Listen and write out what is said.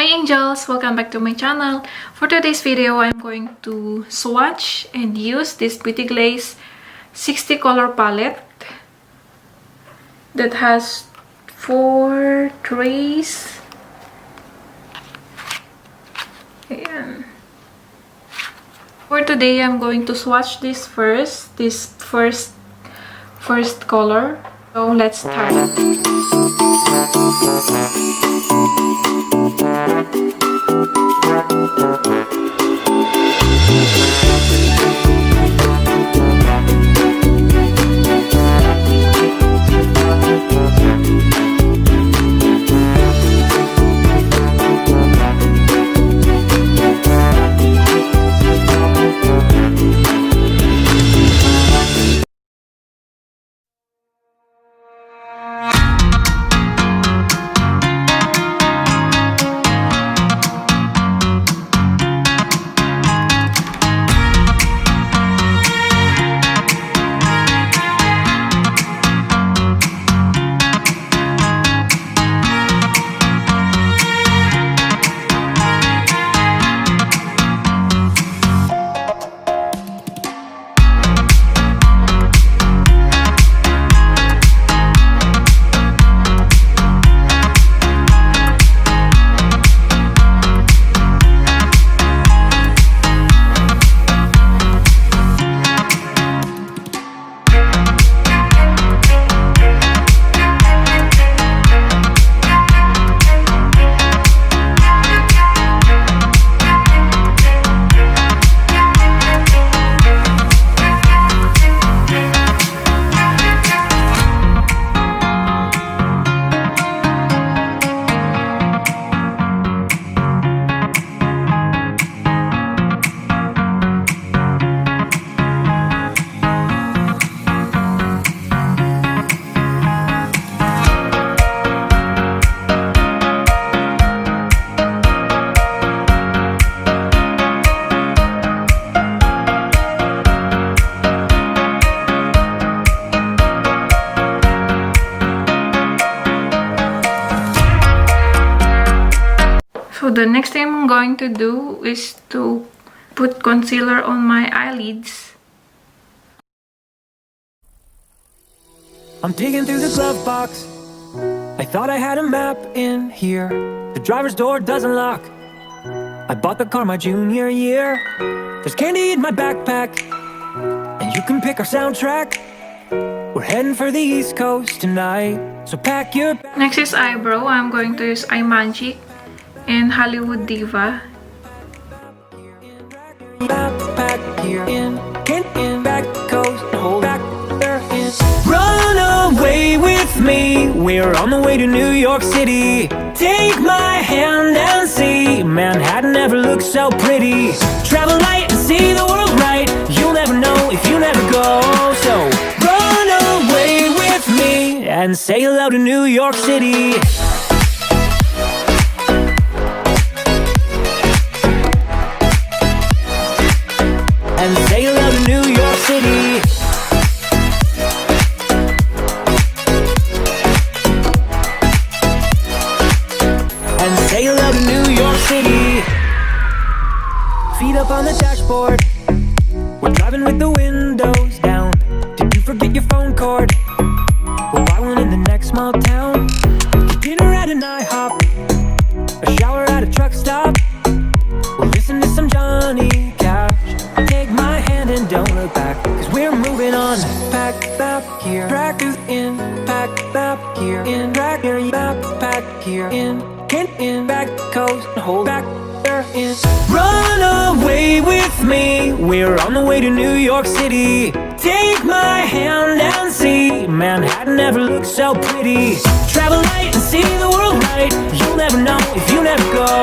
Hi angels! Welcome back to my channel. For today's video, I'm going to swatch and use this Beauty Glaze 60 color palette that has 4 trays. Ayan. For today, I'm going to swatch this first color. So let's start. So the next thing I'm going to do is to put concealer on my eyelids. I'm digging through the glove box. I thought I had a map in here. The driver's door doesn't lock. I bought the car my junior year. There's candy in my backpack, and you can pick our soundtrack. We're heading for the East Coast tonight, so pack your bags. Next is eyebrow. I'm going to use Eye Magic and Hollywood Diva. Backpack here in back coast, hold back there in. Run away with me, we're on the way to New York City. Take my hand and see, Manhattan never looks so pretty. Travel light and see the world right, you'll never know if you never go. So run away with me and say hello to New York City. And say hello to New York City. And say hello to New York City. Feet up on the dashboard, we're driving with the windows down. Did you forget your phone cord? We'll buy one in the next small town. Dinner at an IHOP, a shower at a truck stop. We'll listen to some Johnny Cash. Take my hand and don't look back, cause we're moving on. Pack back here, track is in. Pack back here, in. Track here, backpack here, in back coast, hold back there in. Run away with me, we're on the way to New York City. Take my hand and see, Manhattan never looks so pretty. Travel light and see the world right, you'll never know if you never go.